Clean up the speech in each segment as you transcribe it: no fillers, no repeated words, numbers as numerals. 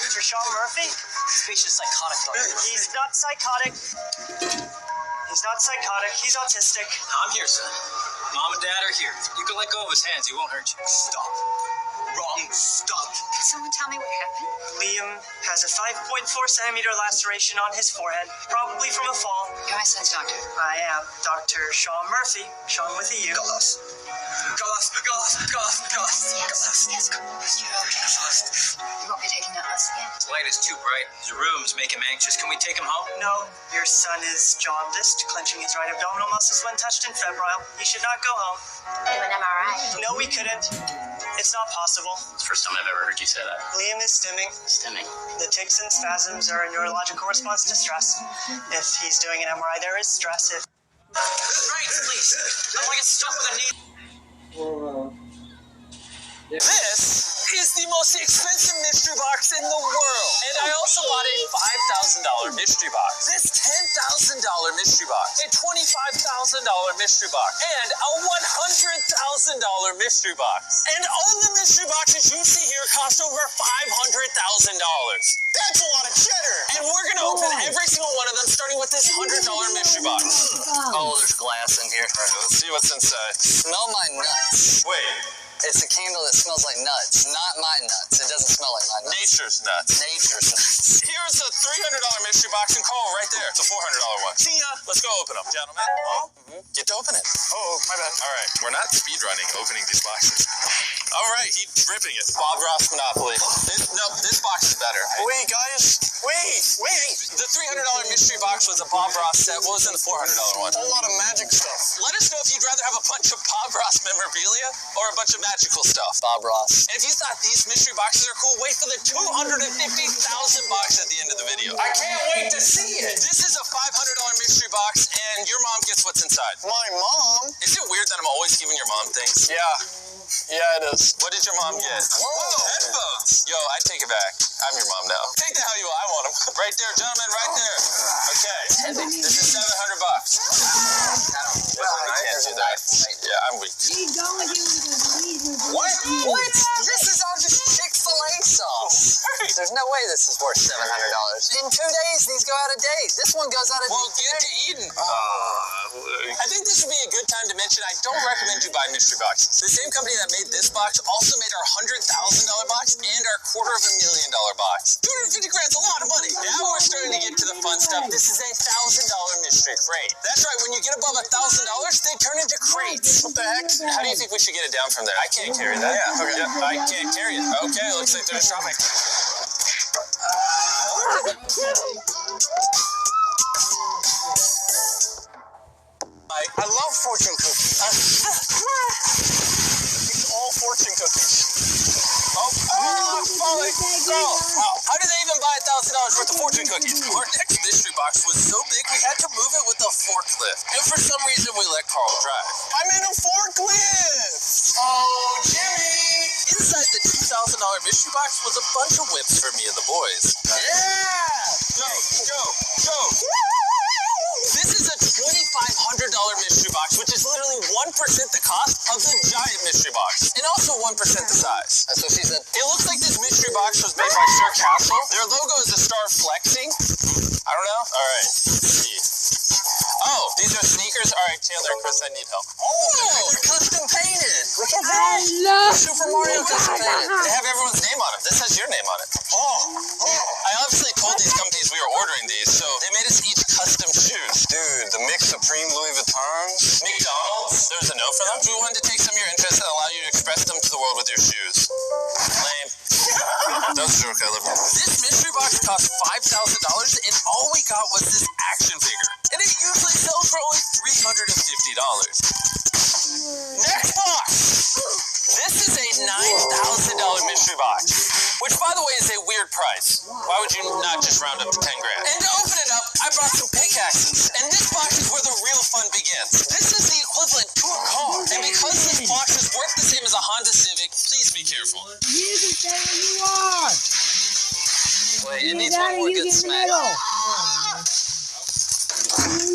Dr. Sean Murphy? This patient's psychotic, Doctor. He's not psychotic. He's not psychotic. He's autistic. I'm here, son. Mom and Dad are here. You can let go of his hands. He won't hurt you. Stop. Wrong. Stop. Can someone tell me what happened? Liam has a 5.4 centimeter laceration on his forehead, probably from a fall. You're my son's doctor. I am Dr. Sean Murphy. Sean with a U. Galas. Yes, you won't be taking that bus again. His light is too bright. His rooms make him anxious. Can we take him home? No, your son is jaundiced, clenching his right abdominal muscles when touched and febrile. He should not go home. Do an MRI. No, we couldn't. It's not possible. It's the first time I've ever heard you say that. Liam is stimming. Stimming. The tics and spasms are a neurological response to stress. If he's doing an MRI, there is stress. If Right, please. I want to get stuck with a needle. This is the most expensive mystery box in the world. And I also bought a $5,000 mystery box. This $10,000 mystery box. A $25,000 mystery box. And a $100,000 mystery box. And all the mystery boxes you see here cost over $500,000. That's a lot of cheddar. And we're going to open every single one of them, starting with this $100 mystery box. Oh, there's glass in here. All right, let's see what's inside. Smell my nuts. Wait. It's a candle that smells like nuts, not my nuts. It doesn't smell like my nuts. Nature's nuts. Nature's nuts. Here's a $300 mystery box and call right there. It's a $400 one. See ya. Let's go open them, gentlemen. Get to open it. Oh, my bad. All right, we're not speed running opening these boxes. All right, he's dripping it. Bob Ross Monopoly. This box is better. Wait, guys. Wait. The $300 mystery box was a Bob Ross set. What was in the $400 one? A whole lot of magic stuff. Let us know if you'd rather have a bunch of Bob Ross memorabilia or a bunch of magical stuff. Bob Ross. And if you thought these mystery boxes are cool, wait for the $250,000 box at the end of the video. I can't wait to see it. This is a $500 mystery box, and your mom gets what's inside. My mom? Is it weird that I'm always giving your mom things? Yeah, it is. What did your mom get? Whoa. Headphones. Yo, I take it back. I'm your mom now. Take that how you will. I want them. Right there, gentlemen, right there. Okay. This is $700. I can't do that. Yeah, I'm weak. What? This is all just Chick-fil-A sauce. There's no way this is worth $700. In 2 days, these go out of date. This one goes out of date. Well, get to Eden. I think this would be a good time to mention I don't recommend you buy mystery boxes. The same company that made this box also made our $100,000 box and our $250,000 box. 250 grand's a lot of money. Now we're starting to get to the fun stuff. This is a $1,000 mystery crate. That's right. When you get above $1,000, they turn into crates. What the heck? How do you think we should get it down from there? I can't carry that. Yeah. Okay. Yep, I can't carry it. Okay. Looks like they're shopping. I love fortune cookies. It's all fortune cookies. Falling. How did they even buy $1,000 worth of fortune cookies? Our next mystery box was so big we had to move it with a forklift. And for some reason we let Carl drive. I'm in a forklift. Oh, Jimmy. Inside the $2,000 mystery box was a bunch of whips for me and the boys. Yeah. Go. This is a $2,500 mystery box, which is literally 1% the cost of the giant mystery box, and also 1% the size. That's what she said. It looks like this mystery box was made by Sir Castle. Their logo is a star flexing. I don't know. All right. Let's see. Oh, these are sneakers. All right, Chandler and Chris, I need help. Oh, they're custom painted. Look at that. Super Mario custom painted. They have everyone's name on them. This has your name on it. I obviously told these companies we were ordering these, so they made us each custom shoes. Dude, the Mix Supreme Louis Vuittons. McDonald's. There's a note for them. We wanted to take some of your interests and allow you to express them to the world with your shoes. Lame. That's a joke. I love you. This mystery box cost $5,000, and all we got was this action figure. And it usually sells for only $350. Next box. This is a $9,000 mystery box, which, by the way, is a weird price. Why would you not just round up to 10 grand? And to open it up, I brought some pickaxes. And this box is where the real fun begins. This is the equivalent to a car. And because this box is worth the same as a Honda Civic, please be careful. You can say what you want. Wait, it needs one more good smack.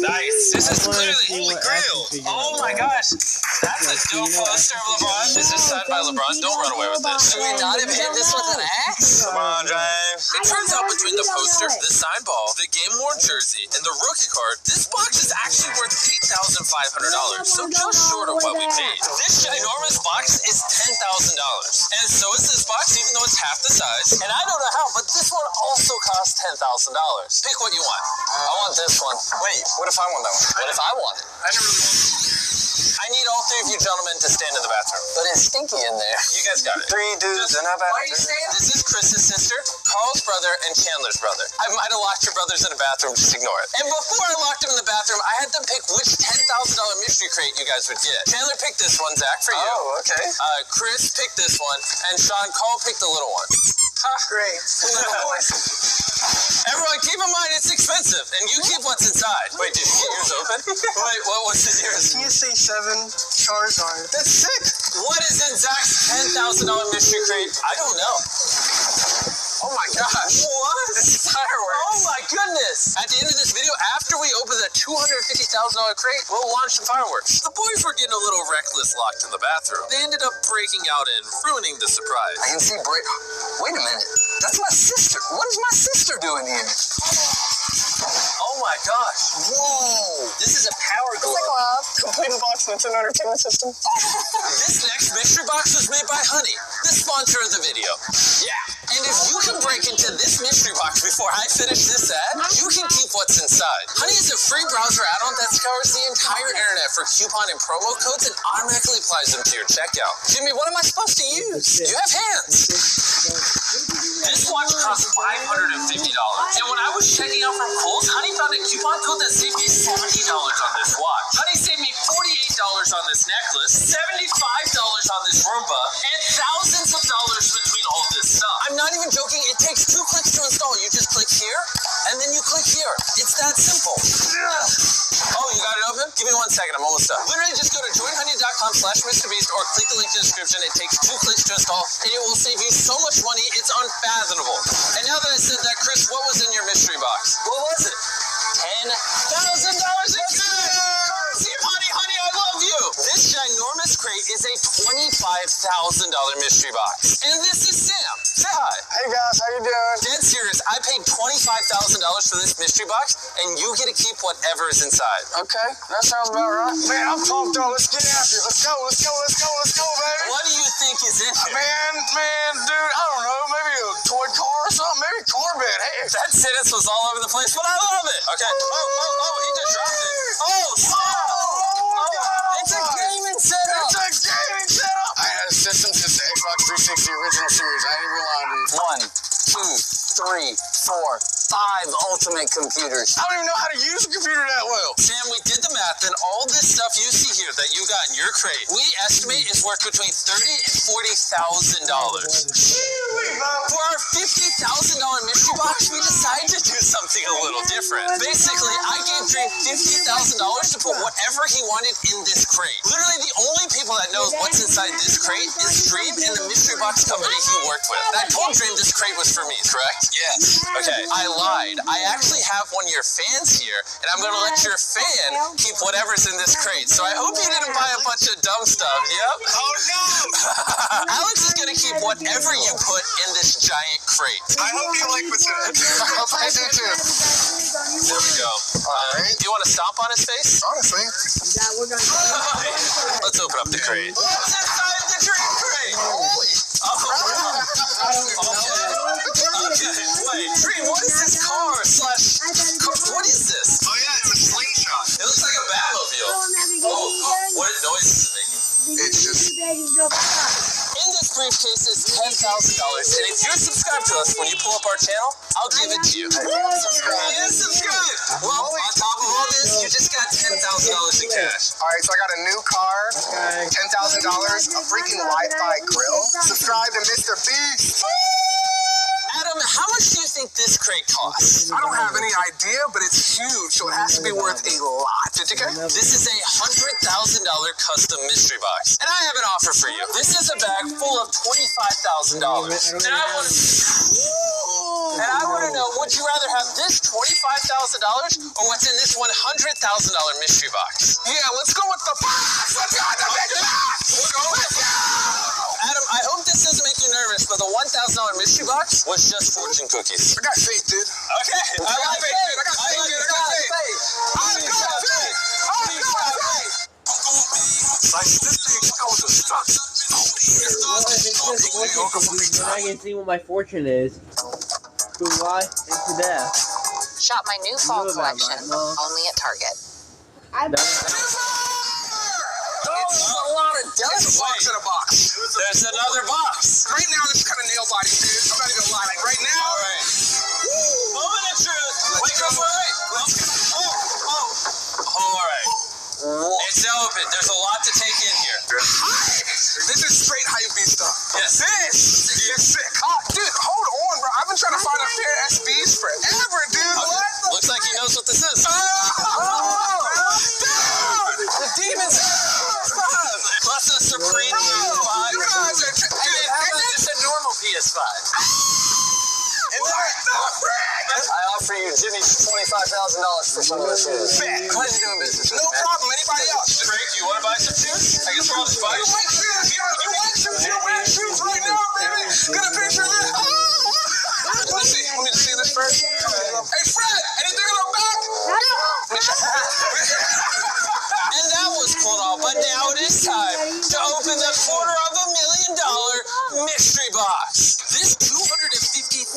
Nice. This is clearly Holy Grail. Oh my gosh. That's a dope poster of LeBron. Is this signed by LeBron? Don't run away with this. Should we not have hit this with an axe? Come on, James. It turns out between the poster, the sign ball, the game-worn jersey, and the rookie card, this box is actually worth $8,500, so just short of what we paid. This ginormous box is $10,000, and so is this box, even though it's half the size. And I don't know how, but this one also costs $10,000. Pick what you want. I want this one. Wait, what if I want that one? What if I want it? I didn't really want it. I need all three of you gentlemen to stand in the bathroom. But it's stinky in there. You guys got it. 3 dudes in a Why are bathroom. you saying This is Chris's sister, Carl's brother, and Chandler's brother. I might have locked your brothers in a bathroom, just ignore it. And before I locked them in the bathroom, I had them pick which $10,000 mystery crate you guys would get. Chandler picked this one, Zach, for you. Oh, okay. Chris picked this one, and Sean Cole picked the little one. Great. Little boys. Everyone, keep in mind it's expensive, and you keep what's inside. Wait, did you get yours open? Wait, what was yours? PSA 7 Charizard. That's sick. What is in Zach's $10,000 mystery crate? I don't know. Oh my gosh. What? It's fireworks. Oh my goodness. At the end of this video, after we open the $250,000 crate, we'll launch some fireworks. The boys were getting a little reckless locked in the bathroom. They ended up breaking out and ruining the surprise. I can see Wait a minute. That's my sister. What is my sister doing here? Oh my gosh. Whoa. This is a power glove. Complete box Nintendo Entertainment System. This next mystery box was made by Honey, the sponsor of the video. Yeah. And if you can break into this mystery box before I finish this ad, you can keep what's inside. Honey is a free browser add-on that scours the entire internet for coupon and promo codes and automatically applies them to your checkout. Jimmy, what am I supposed to use? You have hands. This watch cost $550. And when I was checking out from Kohl's, Honey found a coupon code that saved me $70 on this watch. Honey saved me $48 on this necklace, $75 on this Roomba, and thousands of dollars between all this stuff. I'm not even joking. It takes 2 clicks to install. You just click here, and then you click here. It's that simple. Oh, you got it open? Give me 1 second. I'm almost done. Literally just go to joinhoney.com/MrBeast or click the link in the description. It takes 2 clicks to install, and it will save you so much money. It's unfathomable. And now that I said that, Chris, what was in your mystery box? What was it? $10,000 in cash! Honey, I love you! This ginormous crate is a $25,000 mystery box. And this is Sam. Say hi. Hey guys, how you doing? Dead serious, I paid $25,000 for this mystery box, and you get to keep whatever is inside. Okay, that sounds about right. Man, I'm pumped though. Let's get after it. Let's go, baby. What do you think is in here? Man, dude, I don't know. Maybe a toy car or something. Maybe a car bed. Hey. That sentence was all over the place, but I love it. Okay. Oh, he just dropped it. Oh, snap. It's a gaming setup. It's a gaming setup. I had a system since the Xbox 360 original series. I ain't even lying to you. 1, 2, 3, 4, 5 ultimate computers. I don't even know how to use a computer that well. Sam, we did the math, and all this stuff you see here that you got in your crate, we estimate is worth between $30,000 and $40,000. For our $50,000 mystery box, we decided to do something a little different. Basically, I gave Dream $50,000 to put whatever he wanted in this crate. Literally, the only people that know what's inside this crate is Dream and the mystery box company he worked with. And I told Dream this crate was for me, correct? Yes. Okay, I lied. I actually have one of your fans here, and I'm going to let your fan keep whatever's in this crate. So I hope you didn't buy a bunch of dumb stuff. Yep. Oh, no. Alex is going to keep whatever you put in this giant crate. I hope you like what's in it. I hope I do too. There we go. Do you want to stomp on his face? Honestly. Let's open up the crate. What's inside the dream crate? Holy. Okay. Wait, Dream, what is this car? What is this? Oh yeah, it's a slingshot. It looks like a Batmobile. What noise is it making? It's just... In this briefcase is $10,000, and if you're subscribed to us when you pull up our channel, I'll give it to you. Subscribe! Well, on top of all this, you just got $10,000 in cash. Alright, so I got a new car, $10,000, a freaking Wi-Fi grill. Subscribe to Mr. Beast. Adam, how much do you think this crate costs? I don't have any idea, but it's huge, so it has to be worth a lot. 50K? This is a $100,000 custom mystery box. And I have an offer for you. This is a bag full of $25,000. And I want to know, what would you rather have this $25,000 or what's in this $100,000 mystery box? Yeah, let's go with the box. Let's go with the big box. Let's go. Adam, I hope this doesn't make you nervous, but the $1,000 mystery box was just fortune cookies. I got faith, dude. Okay. I got faith, dude. I got faith, dude. I got faith. I can see what my fortune is. Through life and to death. Shop my new fall You know about collection that, Mom. only at Target. It's a lot of dust. It's a box in a box. There's another box. Right now, this is kind of nail body, dude. I'm not gonna lie. Like right now. All right. Moment of truth. Wait, wait. All right. It's open. There's a lot to take in here. This is straight hype B stuff. Yes. This is sick. Dude, hold on, bro. I've been trying to find a pair of SBs forever, dude. Okay. Looks like he knows what this is. Dude! The Demon's plus a Supreme PS5. You guys are Hey, how about just a normal PS5? I offer you Jimmy $25,000 for some of the shoes. Pleasure doing business. No problem. Anybody else? Frank, you want to buy some shoes? I guess we're all just buying You like shoes? You like shoes? You're wearing shoes right now, baby. Get a picture of this. Let's see. Let me see this first. Hey, Fred. Anything in the back? And that was pulled off, but now it is time to open the $250,000 mystery box. This $250,000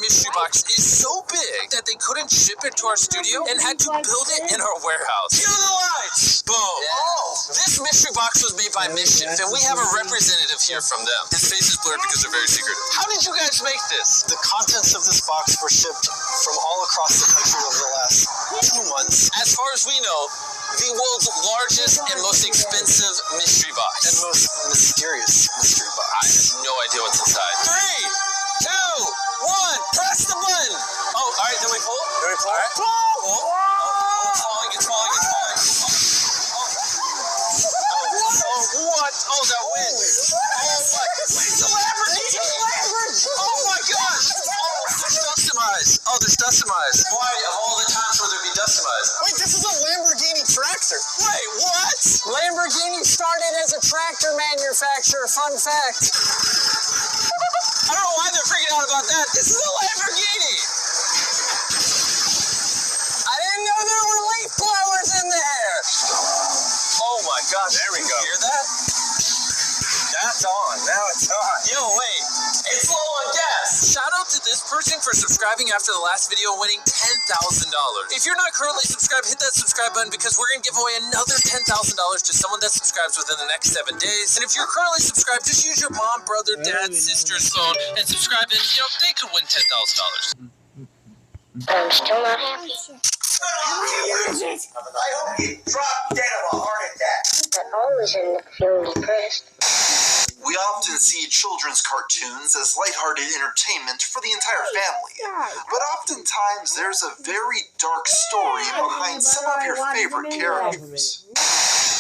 mystery box is so big that they couldn't ship it to our studio and had to build it in our warehouse. Cue the lights! Boom! Yeah. This mystery box was made by Mischief, and we have a representative here from them. His face is blurred because they're very secretive. How did you guys make this? The contents of this box were shipped from all across the country over the last 2 months. As far as we know, the world's largest and most expensive mystery box. And most mysterious mystery I box. have no idea what's inside. 3, 2, 1, press the button. Oh, all right, then we pull. Can we pull? All right. Pull. Oh, it's falling, it's falling, it's falling. Oh, what? Oh, that wind. Oh, my. Wait, it's a Lamborghini. Oh, my gosh. Oh, there's dust in my eyes. Oh, there's dust in my eyes. Why, of all the times where there'd be dust in my eyes? Wait, this is a Lamborghini tractor. Wait, what? Lamborghini started as a tractor manufacturer. Fun fact. I don't know why they're freaking out about that. This is a Lamborghini. I didn't know there were leaf blowers in there. Oh my gosh, there we go. Hear that? That's on. Now it's on. Yo, wait. It's low on gas. Shout out to this person for subscribing after the last video and winning $10,000. If you're not currently subscribed, hit that subscribe button because we're going to give away another $10,000 to someone that subscribes within the next 7 days. And if you're currently subscribed, just use your mom, brother, dad, sister's phone and subscribe and, they could win $10,000. I'm still not happy. I hope you drop dead of a heart attack. I always end up feeling depressed. We often see children's cartoons as lighthearted entertainment for the entire family. But oftentimes there's a very dark story behind some of your favorite characters.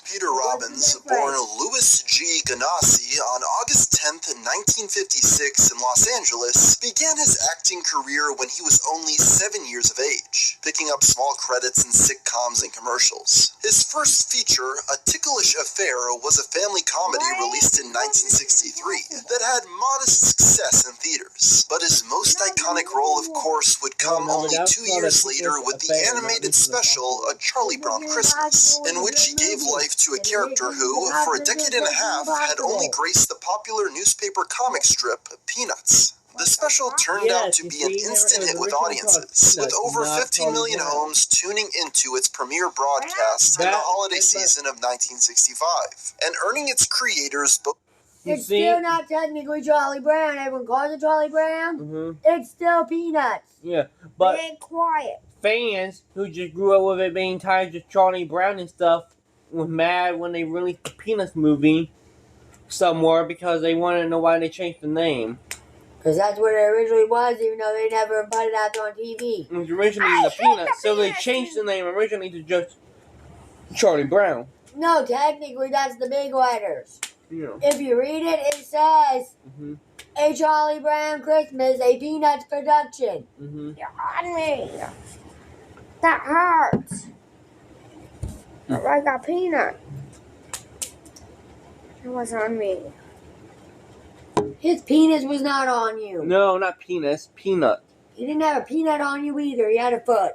Peter Robbins, born Louis G. Ganassi on August 10th, 1956 in Los Angeles, began his acting career when he was only 7 years of age, picking up small credits in sitcoms and commercials. His first feature, A Ticklish Affair, was a family comedy released in 1963 that had modest success in theaters. But his most iconic role, of course, would come only 2 years later with the animated special A Charlie Brown Christmas, in which he gave life to a character who, for a decade and a half, had only graced the popular newspaper comic strip Peanuts. The special turned out to be an instant hit with audiences, with over 15 million homes tuning into its premiere broadcast in the holiday season of 1965, and earning its creators both. It's still not technically Charlie Brown. Everyone calls it Charlie Brown. It's still Peanuts. Yeah, but Be quiet. fans who just grew up with it being tied to Charlie Brown and stuff was mad when they released the Peanuts movie somewhere because they wanted to know why they changed the name. Because that's what it originally was, even though they never put it out on TV. It was originally the Peanuts, so they changed the name originally to just Charlie Brown. No, technically that's the big letters. Yeah. If you read it, it says a Charlie Brown Christmas, a Peanuts production. Mm-hmm. On me. That hurts. I got peanut. It was on me. His penis was not on you. No, not penis. Peanut. He didn't have a peanut on you either. He had a foot.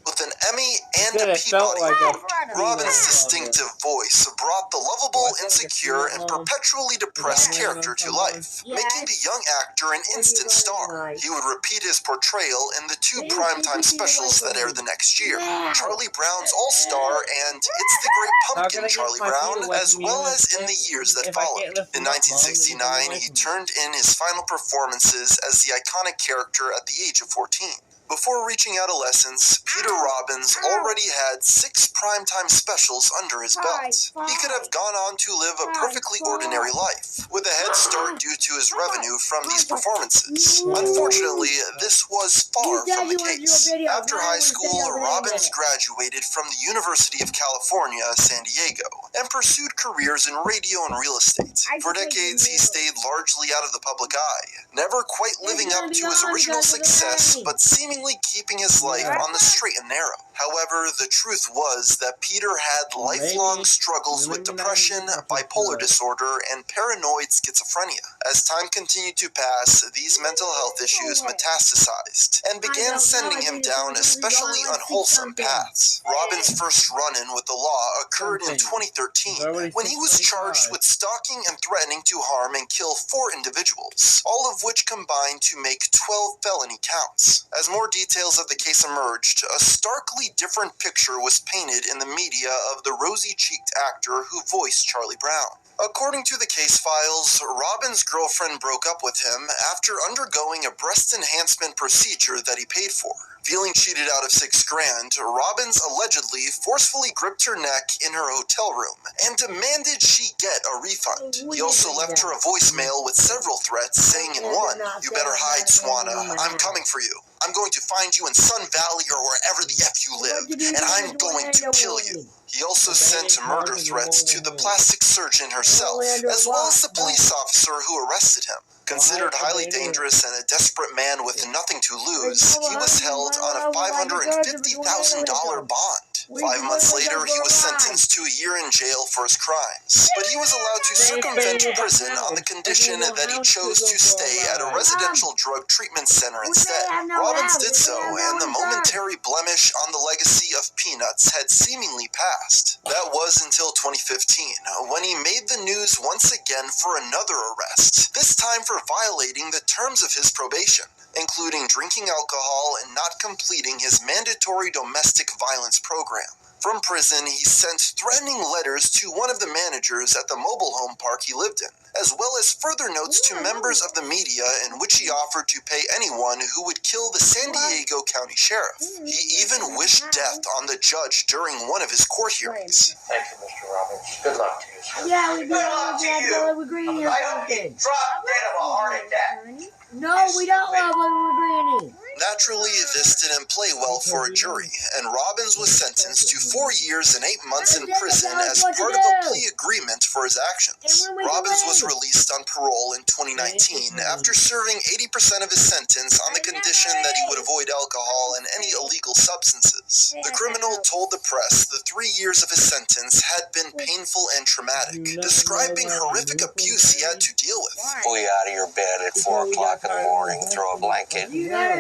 With an Emmy and Good, a it felt Peabody, like Robin's distinctive voice brought the lovable, insecure, and perpetually depressed character to life, making the young actor an instant star. He would repeat his portrayal in the 2 primetime specials that aired the next year, Charlie Brown's All-Star and It's the Great Pumpkin Charlie Brown, as well as in the years that followed. In 1969, he turned in his final performances as the iconic character at the age of 14. Before reaching adolescence, Peter Robbins already had 6 primetime specials under his belt. He could have gone on to live a perfectly ordinary life, with a head start due to his revenue from these performances. Unfortunately, this was far from the case. After high school, Robbins graduated from the University of California, San Diego, and pursued careers in radio and real estate. For decades, he stayed largely out of the public eye, never quite living up to his original success, but seemingly keeping his life on the straight and narrow. However, the truth was that Peter had lifelong struggles with depression, bipolar disorder, and paranoid schizophrenia. As time continued to pass, these mental health issues metastasized and began sending him down especially unwholesome paths. Robbins' first run-in with the law occurred in 2013, when he was charged with stalking and threatening to harm and kill 4 individuals, all of which combined to make 12 felony counts. As more details of the case emerged, a starkly different picture was painted in the media of the rosy-cheeked actor who voiced Charlie Brown. According to the case files, Robbins' girlfriend broke up with him after undergoing a breast enhancement procedure that he paid for. Feeling cheated out of $6 grand, Robbins allegedly forcefully gripped her neck in her hotel room and demanded she get a refund. He also left her a voicemail with several threats, saying in one, "You better hide, Swana. I'm coming for you. I'm going to find you in Sun Valley or wherever the F you live, and I'm going to kill you." He also sent murder threats to the plastic surgeon herself, as well as the police officer who arrested him. Considered highly dangerous and a desperate man with nothing to lose, he was held on a $550,000 bond. 5 months later, he was sentenced to a year in jail for his crimes. But he was allowed to circumvent prison on the condition that he chose to stay at a residential drug treatment center instead. Robbins did so, and the momentary blemish on the legacy of Peanuts had seemingly passed. That was until 2015, when he made the news once again for another arrest, this time for violating the terms of his probation, including drinking alcohol and not completing his mandatory domestic violence program. From prison, he sent threatening letters to one of the managers at the mobile home park he lived in, as well as further notes to members of the media in which he offered to pay anyone who would kill the San Diego County Sheriff. He even wished death on the judge during one of his court hearings. Thank you, Mr. Robbins. Good luck to you, sir. Yeah, we love Granny. I hope you drop dead of a heart attack. No, we don't love Granny. Naturally, this didn't play well for a jury, and Robbins was sentenced to 4 years and 8 months in prison as part of a plea agreement for his actions. Robbins was released on parole in 2019 after serving 80% of his sentence on the condition that he would avoid alcohol and any illegal substances. The criminal told the press the 3 years of his sentence had been painful and traumatic, describing horrific abuse he had to deal with. Pull you out of your bed at 4 o'clock in the morning, throw a blanket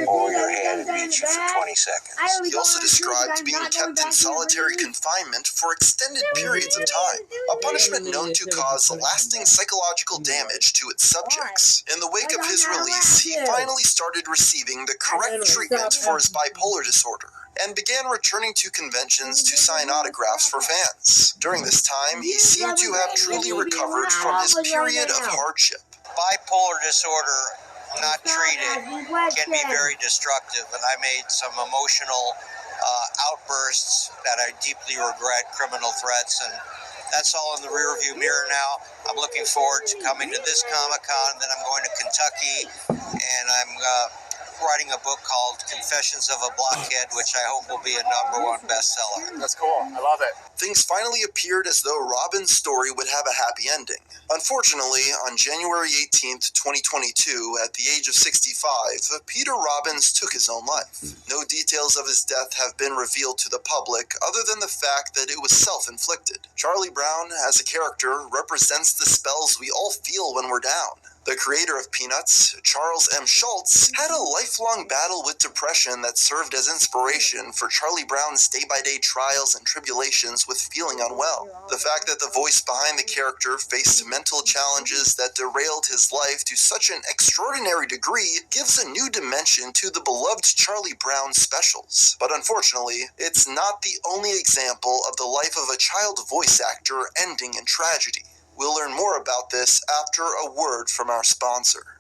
over your head and beat you for 20 seconds. He also described being kept in solitary confinement for extended periods of time, a punishment known to cause lasting psychological damage to its subjects. In the wake of his release, he finally started receiving the correct treatment for his bipolar disorder, and began returning to conventions to sign autographs for fans. During this time, he seemed to have truly recovered from his period of hardship. Bipolar disorder, not treated, can be very destructive, and I made some emotional outbursts that I deeply regret, criminal threats, and that's all in the rearview mirror now. I'm looking forward to coming to this Comic-Con, then I'm going to Kentucky, and I'm writing a book called Confessions of a Blockhead, which I hope will be a #1 bestseller. That's cool. I love it. Things finally appeared as though Robin's story would have a happy ending. Unfortunately, on January 18th, 2022, at the age of 65, Peter Robbins took his own life. No details of his death have been revealed to the public other than the fact that it was self-inflicted. Charlie Brown, as a character, represents the spells we all feel when we're down. The creator of Peanuts, Charles M. Schulz, had a lifelong battle with depression that served as inspiration for Charlie Brown's day-by-day trials and tribulations with feeling unwell. The fact that the voice behind the character faced mental challenges that derailed his life to such an extraordinary degree gives a new dimension to the beloved Charlie Brown specials. But unfortunately, it's not the only example of the life of a child voice actor ending in tragedy. We'll learn more about this after a word from our sponsor.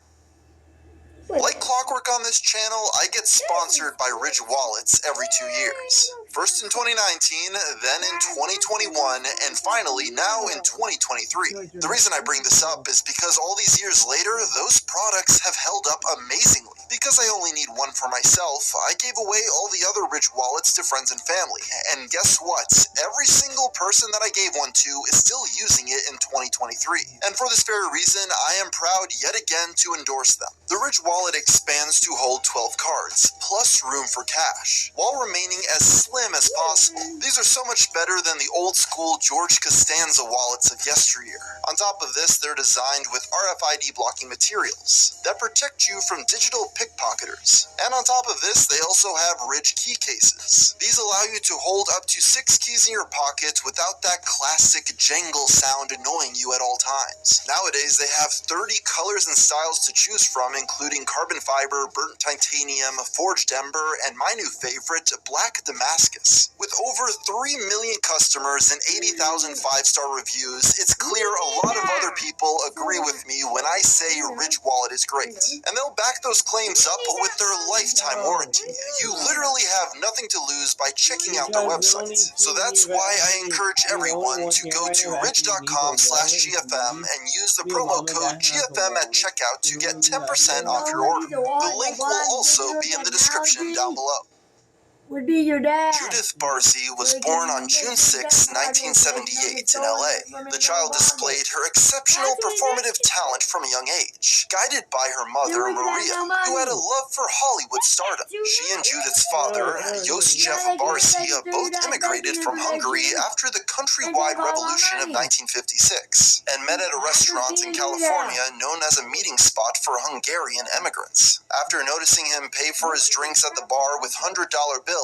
Like clockwork on this channel, I get sponsored by Ridge Wallets every 2 years. First in 2019, then in 2021, and finally now in 2023. The reason I bring this up is because all these years later, those products have held up amazingly. Because I only need one for myself, I gave away all the other Ridge Wallets to friends and family. And guess what? Every single person that I gave one to is still using it in 2023. And for this very reason, I am proud yet again to endorse them. The Ridge Wallet expands to hold 12 cards, plus room for cash, while remaining as slim as possible. These are so much better than the old school George Costanza wallets of yesteryear. On top of this, they're designed with RFID blocking materials that protect you from digital pickpocketers. And on top of this, they also have Ridge key cases. These allow you to hold up to 6 keys in your pocket without that classic jangle sound annoying you at all times. Nowadays, they have 30 colors and styles to choose from, including carbon fiber, burnt titanium, forged ember, and my new favorite, black Damascus. With over 3 million customers and 80,000 5-star reviews, it's clear a lot of other people agree with me when I say Ridge Wallet is great. And they'll back those claims up with their lifetime warranty. You literally have nothing to lose by checking out their website. So that's why I encourage everyone to go to ridge.com/GFM and use the promo code GFM at checkout to get 10% off your order. The link will also be in the description down below. Would be your dad. Judith Barcy was born on June 6, 1978 in LA. The child displayed her exceptional performative talent from a young age, guided by her mother, Maria, who had a love for Hollywood stardom. She and Judith's father, Josef Barcy, both immigrated from Hungary after the countrywide revolution of 1956, and met at a restaurant in California known as a meeting spot for Hungarian immigrants. After noticing him pay for his drinks at the bar with $100 bills,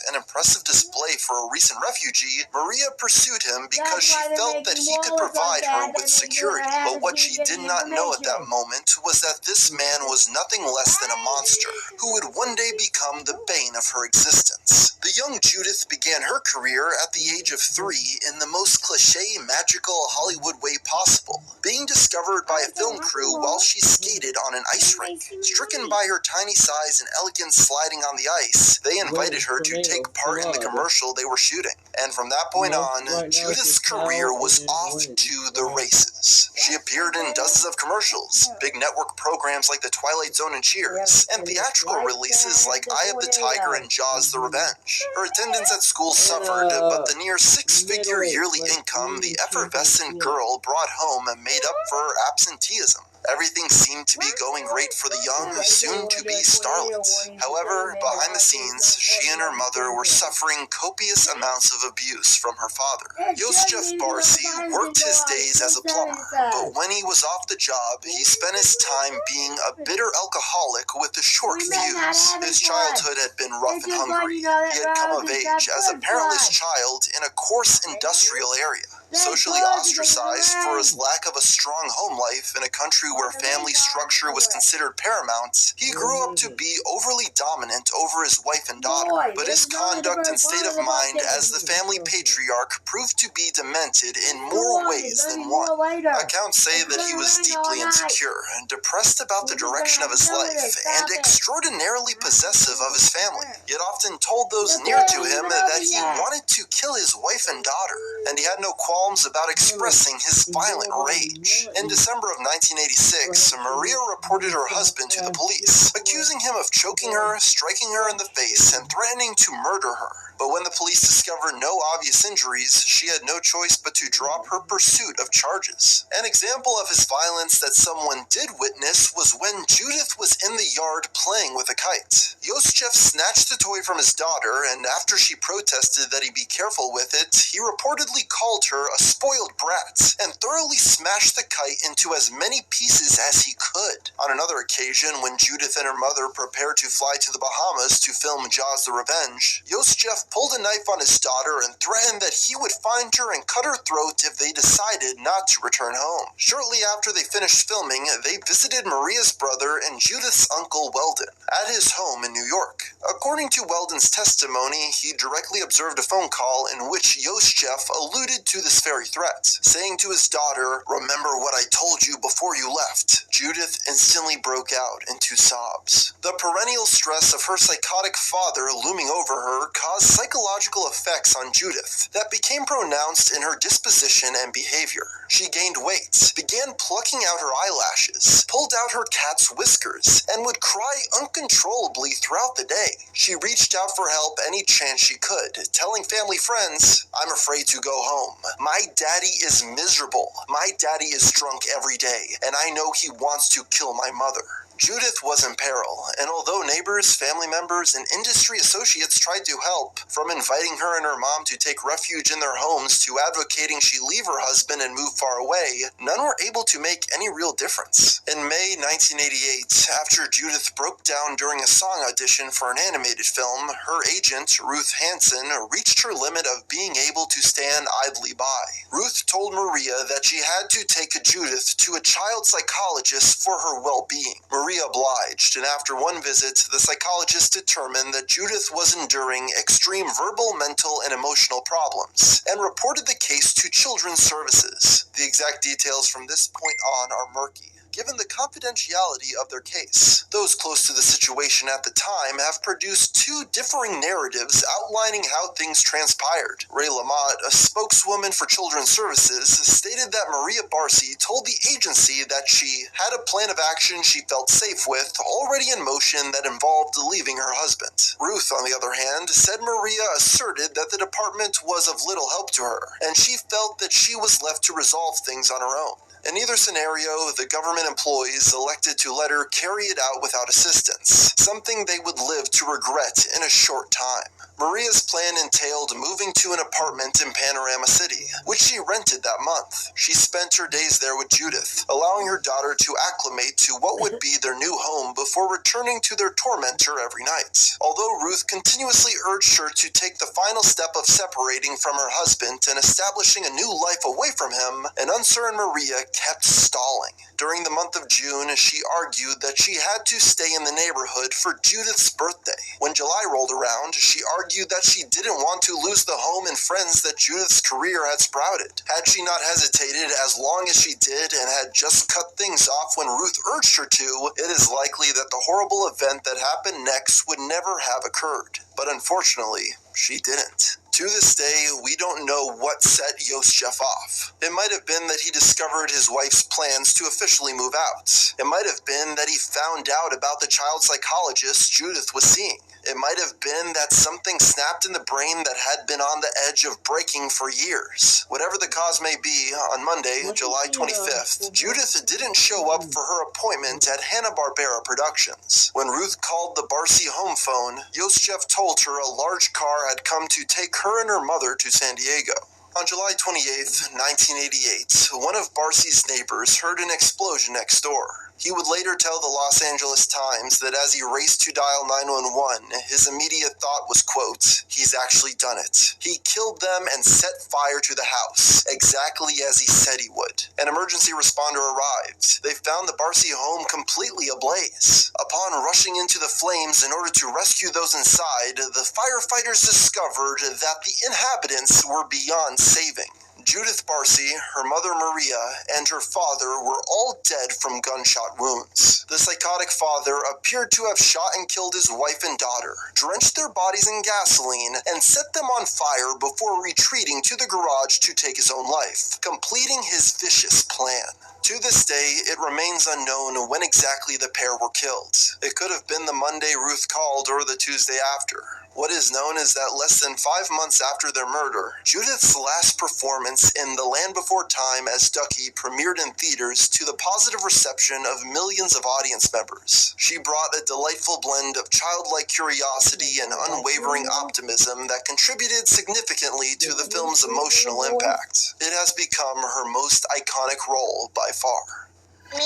an impressive display for a recent refugee, Maria pursued him because she felt that he could provide her with security. But what she did not know at that moment was that this man was nothing less than a monster, who would one day become the bane of her existence. The young Judith began her career at the age of 3 in the most cliché, magical Hollywood way possible, being discovered by a film crew while she skated on an ice rink. Stricken by her tiny size and elegance sliding on the ice, they invited her to take part in the commercial they were shooting. And from that point on, Judith's career was off to the races. She appeared in dozens of commercials, big network programs like The Twilight Zone and Cheers, and theatrical releases like Eye of the Tiger and Jaws the Revenge. Her attendance at school suffered, but the near 6-figure yearly income the effervescent girl brought home made up for her absenteeism. Everything seemed to be going great for the young, soon-to-be starlet. However, behind the scenes, she and her mother were suffering copious amounts of abuse from her father. Josef Barcy worked his days as a plumber, but when he was off the job, he spent his time being a bitter alcoholic with a short fuse. His childhood had been rough and hungry. He had come of age as a parentless child in a coarse industrial area. Socially ostracized for his lack of a strong home life in a country where family structure was considered paramount, he grew up to be overly dominant over his wife and daughter. But his conduct and state of mind as the family patriarch proved to be demented in more ways than one. Accounts say that he was deeply insecure and depressed about the direction of his life, and extraordinarily possessive of his family, yet often told those near to him that he wanted to kill his wife and daughter, and he had no qualms qualms about expressing his violent rage. In December of 1986, Maria reported her husband to the police, accusing him of choking her, striking her in the face, and threatening to murder her. But when the police discovered no obvious injuries, she had no choice but to drop her pursuit of charges. An example of his violence that someone did witness was when Judith was in the yard playing with a kite. Yosef snatched the toy from his daughter, and after she protested that he be careful with it, he reportedly called her a spoiled brat and thoroughly smashed the kite into as many pieces as he could. On another occasion, when Judith and her mother prepared to fly to the Bahamas to film Jaws the Revenge, Yosef pulled a knife on his daughter and threatened that he would find her and cut her throat if they decided not to return home. Shortly after they finished filming, they visited Maria's brother and Judith's uncle Weldon at his home in New York. According to Weldon's testimony, he directly observed a phone call in which Yosef alluded to this very threat, saying to his daughter, "Remember what I told you before you left." Judith instantly broke out into sobs. The perennial stress of her psychotic father looming over her caused psychological effects on Judith that became pronounced in her disposition and behavior. She gained weight, began plucking out her eyelashes, pulled out her cat's whiskers, and would cry uncontrollably throughout the day. She reached out for help any chance she could, telling family friends, "I'm afraid to go home. My daddy is miserable. My daddy is drunk every day, and I know he wants to kill my mother." Judith was in peril, and although neighbors, family members, and industry associates tried to help, from inviting her and her mom to take refuge in their homes to advocating she leave her husband and move far away, none were able to make any real difference. In May 1988, after Judith broke down during a song audition for an animated film, her agent, Ruth Hansen, reached her limit of being able to stand idly by. Ruth told Maria that she had to take Judith to a child psychologist for her well-being. Maria obliged, and after one visit, the psychologist determined that Judith was enduring extreme verbal, mental, and emotional problems, and reported the case to Children's Services. The exact details from this point on are murky, given the confidentiality of their case. Those close to the situation at the time have produced two differing narratives outlining how things transpired. Ray Lamont, a spokeswoman for Children's Services, stated that Maria Barsi told the agency that she had a plan of action she felt safe with already in motion that involved leaving her husband. Ruth, on the other hand, said Maria asserted that the department was of little help to her, and she felt that she was left to resolve things on her own. In either scenario, the government employees elected to let her carry it out without assistance, something they would live to regret in a short time. Maria's plan entailed moving to an apartment in Panorama City, which she rented that month. She spent her days there with Judith, allowing her daughter to acclimate to what would be their new home before returning to their tormentor every night. Although Ruth continuously urged her to take the final step of separating from her husband and establishing a new life away from him, an uncertain Maria kept stalling. During the month of June, she argued that she had to stay in the neighborhood for Judith's birthday. When July rolled around, she argued that she didn't want to lose the home and friends that Judith's career had sprouted. Had she not hesitated as long as she did and had just cut things off when Ruth urged her to, it is likely that the horrible event that happened next would never have occurred. But unfortunately, she didn't. To this day, we don't know what set Yosef off. It might have been that he discovered his wife's plans to officially move out. It might have been that he found out about the child psychologist Judith was seeing. It might have been that something snapped in the brain that had been on the edge of breaking for years. Whatever the cause may be, on Monday, July 25th, Judith didn't show up for her appointment at Hanna-Barbera Productions. When Ruth called the Barsi home phone, Yosef told her a large car had come to take her and her mother to San Diego. On July 28, 1988, one of Barsi's neighbors heard an explosion next door. He would later tell the Los Angeles Times that as he raced to dial 911, his immediate thought was, quote, "He's actually done it. He killed them and set fire to the house, exactly as he said he would." An emergency responder arrived. They found the Barsi home completely ablaze. Upon rushing into the flames in order to rescue those inside, the firefighters discovered that the inhabitants were beyond saving. Judith Barcy, her mother Maria, and her father were all dead from gunshot wounds. The psychotic father appeared to have shot and killed his wife and daughter, drenched their bodies in gasoline, and set them on fire before retreating to the garage to take his own life, completing his vicious plan. To this day, it remains unknown when exactly the pair were killed. It could have been the Monday Ruth called or the Tuesday after. What is known is that less than 5 months after their murder, Judith's last performance in The Land Before Time as Ducky premiered in theaters to the positive reception of millions of audience members. She brought a delightful blend of childlike curiosity and unwavering optimism that contributed significantly to the film's emotional impact. It has become her most iconic role by far. Me?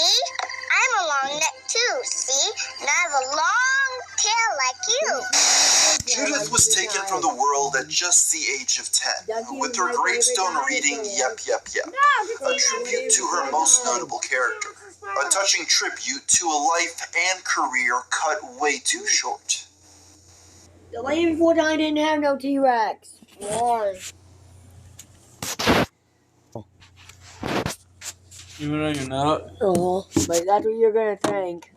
I'm a long neck too, see? And I have a long tail like you. Judith was taken from the world at just the age of 10, with her gravestone reading Yep, Yep, Yep, a tribute to her most notable character, a touching tribute to a life and career cut way too short. The Land Before Time didn't have no T-Rex. Even though you're not. But that's what you're gonna think.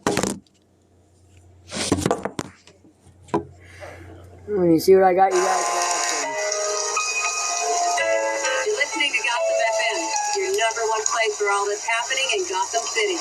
Let me see what I got you guys watching. You're listening to Gotham FM, your #1 place for all that's happening in Gotham City.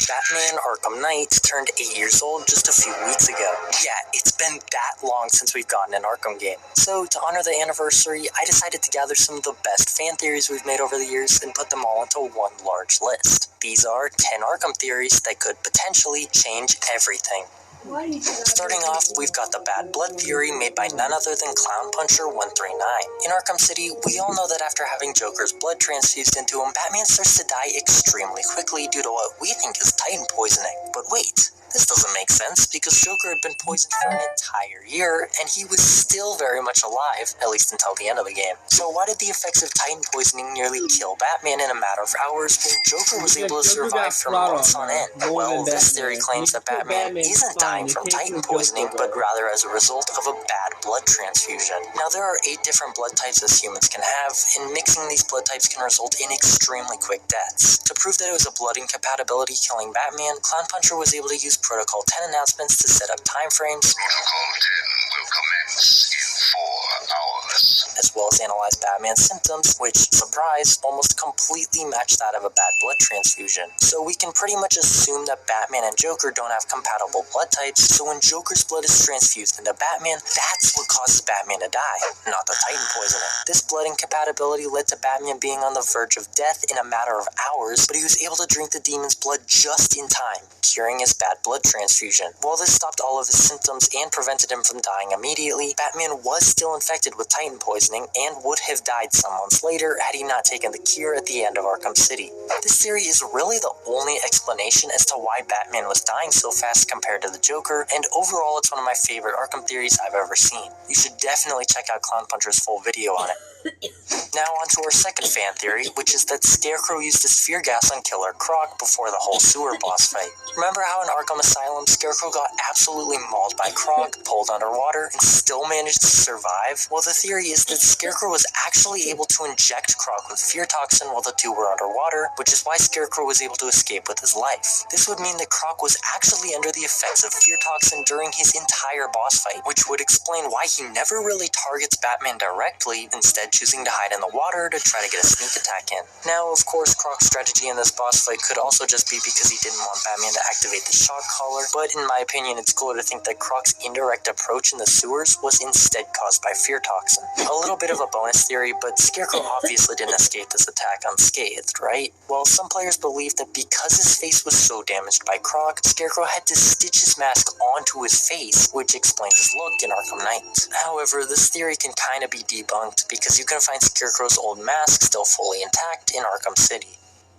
Batman Arkham Knight turned 8 years old just a few weeks ago. Yeah, it's been that long since we've gotten an Arkham game. So, to honor the anniversary, I decided to gather some of the best fan theories we've made over the years and put them all into one large list. These are 10 Arkham theories that could potentially change everything. Starting off, we've got the bad blood theory made by none other than Clown Puncher 139. In Arkham City, we all know that after having Joker's blood transfused into him, Batman starts to die extremely quickly due to what we think is Titan poisoning. But wait, this doesn't make sense because Joker had been poisoned for an entire year and he was still very much alive, at least until the end of the game. So why did the effects of Titan poisoning nearly kill Batman in a matter of hours when Joker was able to survive for months on end? Well, this theory claims that Batman isn't dying from Titan poisoning, but rather as a result of a bad blood transfusion. Now, there are 8 different blood types as humans can have, and mixing these blood types can result in extremely quick deaths. To prove that it was a blood incompatibility killing Batman, Clown Puncher was able to use Protocol 10 announcements to set up time frames. Protocol 10 will commence in 4 hours. As well as analyze Batman's symptoms, which, surprise, almost completely match that of a bad blood transfusion. So we can pretty much assume that Batman and Joker don't have compatible blood types, so when Joker's blood is transfused into Batman, that's what causes Batman to die, not the Titan poisoning. This blood incompatibility led to Batman being on the verge of death in a matter of hours, but he was able to drink the demon's blood just in time, curing his bad blood transfusion. While this stopped all of his symptoms and prevented him from dying immediately, Batman was still infected with Titan poisoning and would have died some months later had he not taken the cure at the end of Arkham City. This theory is really the only explanation as to why Batman was dying so fast compared to the Joker, and overall it's one of my favorite Arkham theories I've ever seen. You should definitely check out Clown Puncher's full video on it. Now on to our second fan theory, which is that Scarecrow used his fear gas on Killer Croc before the whole sewer boss fight. Remember how in Arkham Asylum, Scarecrow got absolutely mauled by Croc, pulled underwater, and still managed to survive? Well, the theory is that Scarecrow was actually able to inject Croc with fear toxin while the two were underwater, which is why Scarecrow was able to escape with his life. This would mean that Croc was actually under the effects of fear toxin during his entire boss fight, which would explain why he never really targets Batman directly, instead choosing to hide in the water to try to get a sneak attack in. Now, of course, Croc's strategy in this boss fight could also just be because he didn't want Batman to activate the shock collar, but in my opinion, it's cooler to think that Croc's indirect approach in the sewers was instead caused by fear toxin. A little bit of a bonus theory, but Scarecrow obviously didn't escape this attack unscathed, right? Well, some players believe that because his face was so damaged by Croc, Scarecrow had to stitch his mask onto his face, which explains his look in Arkham Knight. However, this theory can kind of be debunked because you can find Scarecrow's old mask still fully intact in Arkham City.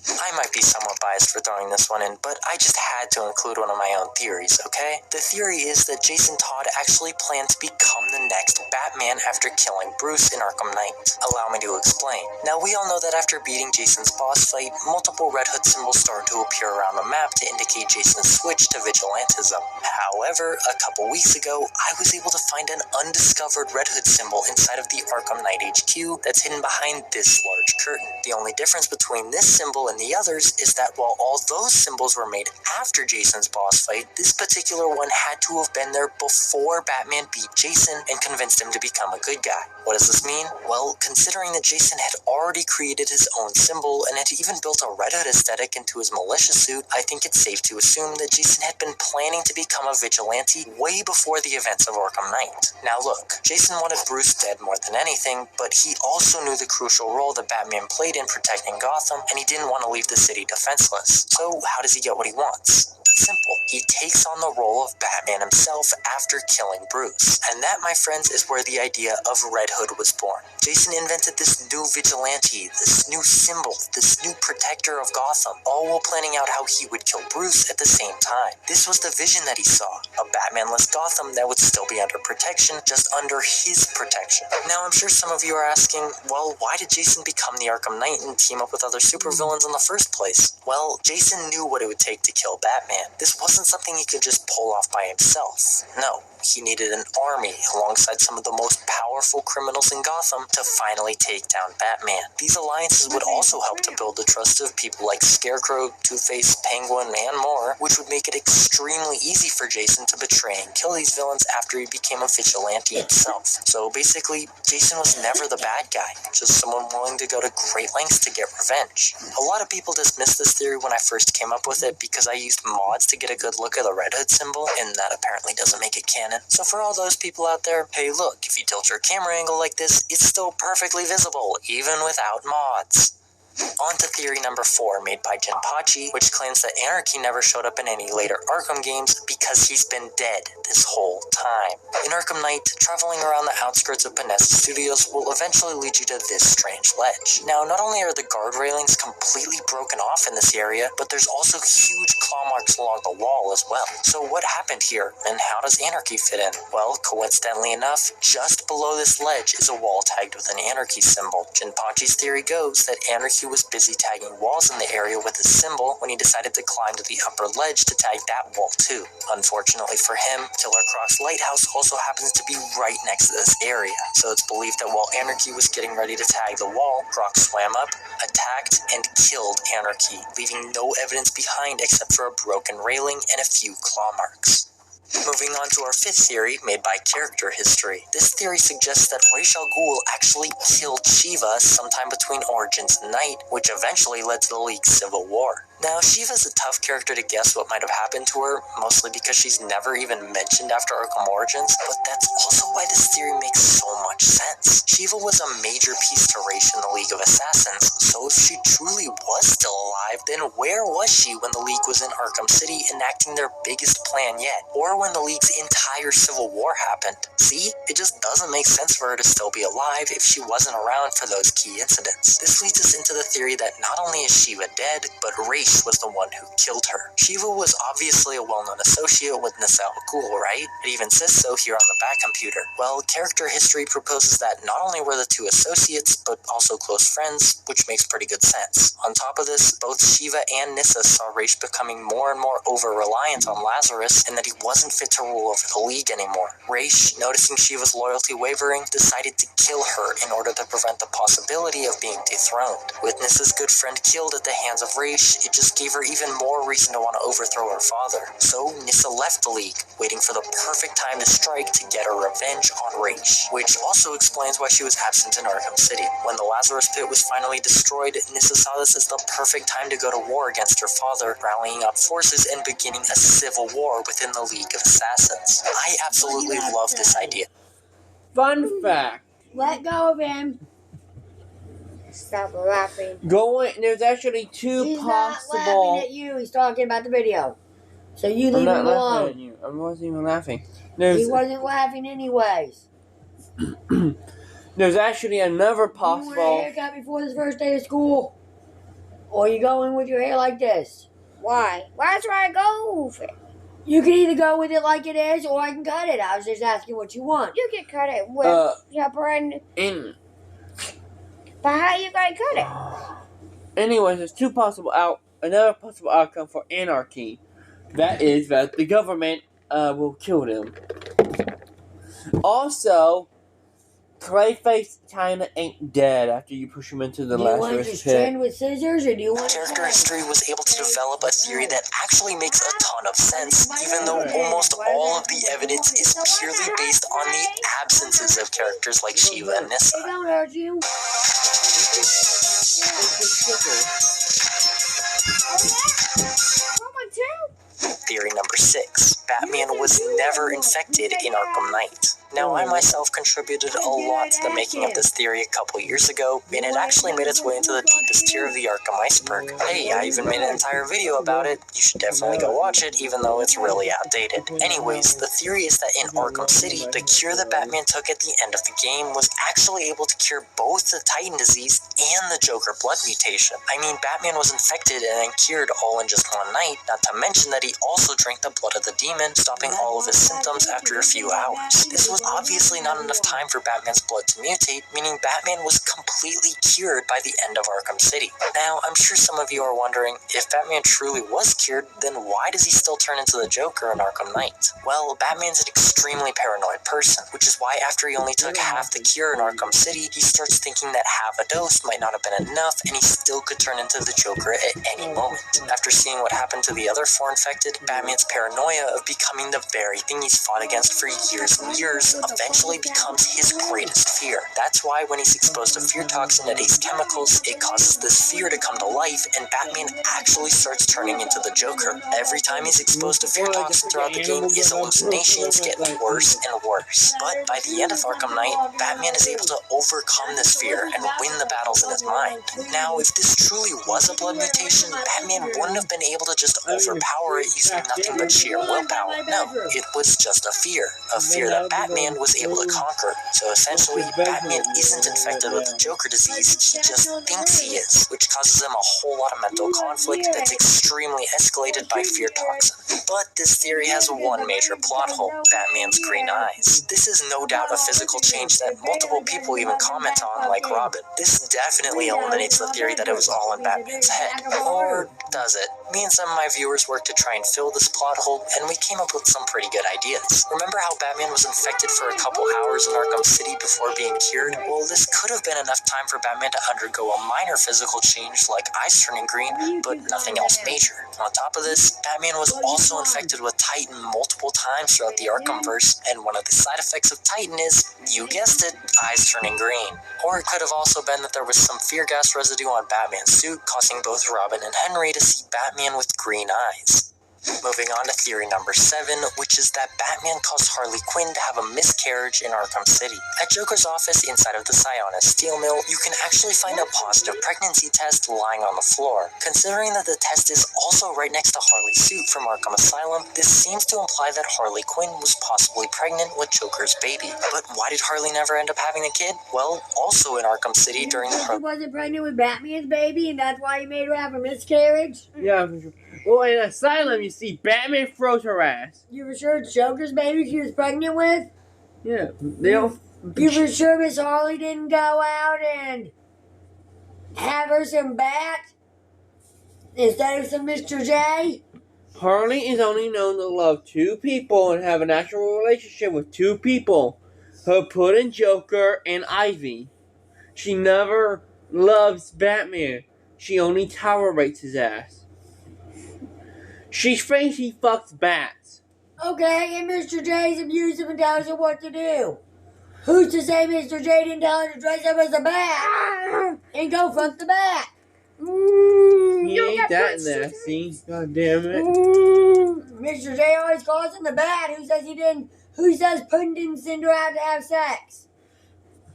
I might be somewhat biased for throwing this one in, but I just had to include one of my own theories, okay? The theory is that Jason Todd actually planned to become the next Batman after killing Bruce in Arkham Knight. Allow me to explain. Now, we all know that after beating Jason's boss fight, multiple Red Hood symbols started to appear around the map to indicate Jason's switch to vigilantism. However, a couple weeks ago, I was able to find an undiscovered Red Hood symbol inside of the Arkham Knight HQ that's hidden behind this large curtain. The only difference between this symbol and the others is that while all those symbols were made after Jason's boss fight, this particular one had to have been there before Batman beat Jason and convinced him to become a good guy. What does this mean? Well, considering that Jason had already created his own symbol and had even built a Red Hood aesthetic into his militia suit, I think it's safe to assume that Jason had been planning to become a vigilante way before the events of Arkham Knight. Now look, Jason wanted Bruce dead more than anything, but he also knew the crucial role that Batman played in protecting Gotham, and he didn't want to leave the city defenseless. So how does he get what he wants? Simple. He takes on the role of Batman himself after killing Bruce. And that, my friends, is where the idea of Red Hood was born. Jason invented this new vigilante, this new symbol, this new protector of Gotham, all while planning out how he would kill Bruce at the same time. This was the vision that he saw, a Batman-less Gotham that would still be under protection, just under his protection. Now, I'm sure some of you are asking, well, why did Jason become the Arkham Knight and team up with other supervillains in the first place? Well, Jason knew what it would take to kill Batman. This wasn't something he could just pull off by himself. No, he needed an army alongside some of the most powerful criminals in Gotham to finally take down Batman. These alliances would also help to build the trust of people like Scarecrow, Two-Face, Penguin, and more, which would make it extremely easy for Jason to betray and kill these villains after he became a vigilante himself. So basically, Jason was never the bad guy, just someone willing to go to great lengths to get revenge. A lot of people dismissed this theory when I first came up with it because I used mods to get a good look at the Red Hood symbol, and that apparently doesn't make it canon. So for all those people out there, hey look, if you tilt your camera angle like this, it's still perfectly visible, even without mods. On to theory number 4, made by Jinpachi, which claims that Anarchy never showed up in any later Arkham games because he's been dead this whole time. In Arkham Knight, traveling around the outskirts of Panessa Studios will eventually lead you to this strange ledge. Now, not only are the guard railings completely broken off in this area, but there's also huge claw marks along the wall as well. So what happened here, and how does Anarchy fit in? Well, coincidentally enough, just below this ledge is a wall tagged with an Anarchy symbol. Jinpachi's theory goes that Anarchy was busy tagging walls in the area with his symbol when he decided to climb to the upper ledge to tag that wall too. Unfortunately for him, Killer Croc's lighthouse also happens to be right next to this area, so it's believed that while Anarchy was getting ready to tag the wall, Croc swam up, attacked, and killed Anarchy, leaving no evidence behind except for a broken railing and a few claw marks. Moving on to our 5th theory, made by Character History. This theory suggests that Ra's al Ghul actually killed Shiva sometime between Origins and Knight, which eventually led to the League's civil war. Now, Shiva's a tough character to guess what might have happened to her, mostly because she's never even mentioned after Arkham Origins, but that's also why this theory makes so much sense. Shiva was a major piece to Ra's in the League of Assassins, so if she truly was still alive, then where was she when the League was in Arkham City enacting their biggest plan yet? Or when the League's entire civil war happened? See? It just doesn't make sense for her to still be alive if she wasn't around for those key incidents. This leads us into the theory that not only is Shiva dead, but Ra's was the one who killed her. Shiva was obviously a well-known associate with Ra's al Ghul, right? It even says so here on the back computer. Well, Character History proposes that not only were the two associates, but also close friends, which makes pretty good sense. On top of this, both Shiva and Nyssa saw Ra's becoming more and more over-reliant on Lazarus, and that he wasn't fit to rule over the League anymore. Ra's, noticing Shiva's loyalty wavering, decided to kill her in order to prevent the possibility of being dethroned. With Nyssa's good friend killed at the hands of Ra's, it just gave her even more reason to want to overthrow her father. So Nyssa left the League, waiting for the perfect time to strike to get her revenge on Ra's, which also explains why she was absent in Arkham City. When the Lazarus Pit was finally destroyed, Nyssa saw this as the perfect time to go to war against her father, rallying up forces and beginning a civil war within the League of Assassins. I absolutely love this idea. Fun fact. Let go of him. Stop laughing. There's actually 2 He's possible. not laughing at you. He's talking about the video. So you leave him I'm not laughing alone. at you. I wasn't even laughing. He wasn't laughing anyways. There's actually another You want a possible. haircut before the first day of school? Or you go in with your hair like this? Why? Why should I go with it? You can either go with it like it is, or I can cut it. I was just asking what you want. You can cut it with your brand. But how you gonna cut it? Anyways, there's another possible outcome for anarchy. That is that the government will kill them. Also, Clayface China ain't dead after you push him into the Lazarus pit. With scissors, or do you want Character history was able to develop a theory that actually makes a ton of sense, even though almost all of the evidence is purely based on the absences of characters like Shiva and Nissa. They don't hurt you. Theory number 6. Batman was never infected in Arkham Knight. Now, I myself contributed a lot to the making of this theory a couple years ago, and it actually made its way into the deepest tier of the Arkham iceberg. Hey, I even made an entire video about it. You should definitely go watch it, even though it's really outdated. Anyways, the theory is that in Arkham City, the cure that Batman took at the end of the game was actually able to cure both the Titan disease and the Joker blood mutation. I mean, Batman was infected and then cured all in just one night, not to mention that he also drank the blood of the demon, stopping all of his symptoms after a few hours. This was obviously not enough time for Batman's blood to mutate, meaning Batman was completely cured by the end of Arkham City. Now, I'm sure some of you are wondering, if Batman truly was cured, then why does he still turn into the Joker in Arkham Knight? Well, Batman's an extremely paranoid person, which is why after he only took half the cure in Arkham City, he starts thinking that half a dose might not have been enough, and he still could turn into the Joker at any moment. After seeing what happened to the other 4 infected, Batman's paranoia of becoming the very thing he's fought against for years and years eventually becomes his greatest fear. That's why when he's exposed to fear toxin at Ace Chemicals, it causes this fear to come to life, and Batman actually starts turning into the Joker. Every time he's exposed to fear toxin throughout the game, his hallucinations get worse and worse. But by the end of Arkham Knight, Batman is able to overcome this fear and win the battles in his mind. Now, if this truly was a blood mutation, Batman wouldn't have been able to just overpower it using nothing but sheer willpower. No, it was just a fear that Batman was able to conquer. So essentially, Batman isn't infected with the Joker disease, he just thinks he is, which causes him a whole lot of mental conflict that's extremely escalated by fear toxin. But this theory has one major plot hole: Batman's green eyes. This is no doubt a physical change that multiple people even comment on, like Robin. This definitely eliminates the theory that it was all in Batman's head. Or does it? Me and some of my viewers worked to try and fill this plot hole, and we came up with some pretty good ideas. Remember how Batman was infected for a couple hours in Arkham City before being cured? Well, this could have been enough time for Batman to undergo a minor physical change like eyes turning green, but nothing else major. On top of this, Batman was also infected with Titan multiple times throughout the Arkhamverse, and one of the side effects of Titan is, you guessed it, eyes turning green. Or it could have also been that there was some fear gas residue on Batman's suit, causing both Robin and Henry to see Batman with green eyes. Moving on to theory number 7, which is that Batman caused Harley Quinn to have a miscarriage in Arkham City. At Joker's office inside of the Sionis steel mill, you can actually find a positive pregnancy test lying on the floor. Considering that the test is also right next to Harley's suit from Arkham Asylum, this seems to imply that Harley Quinn was possibly pregnant with Joker's baby. But why did Harley never end up having a kid? Well, also in Arkham City during the... She wasn't pregnant with Batman's baby, and that's why he made her have a miscarriage? Yeah, for sure. Well, in Asylum, you see Batman froze her ass. You for sure it's Joker's baby she was pregnant with? Yeah. They don't... You for sure Miss Harley didn't go out and have her some bat instead of some Mr. J? Harley is only known to love 2 people and have an actual relationship with 2 people. Her pudding Joker and Ivy. She never loves Batman. She only tolerates his ass. She thinks he fucks bats. Okay, and Mr. J's abusive and tells her what to do. Who's to say Mr. J didn't tell her to dress up as a bat and go fuck the bat? He ain't that nasty. God damn it. Mr. J always calls him the bat. Who says Puddin' didn't send her out to have sex?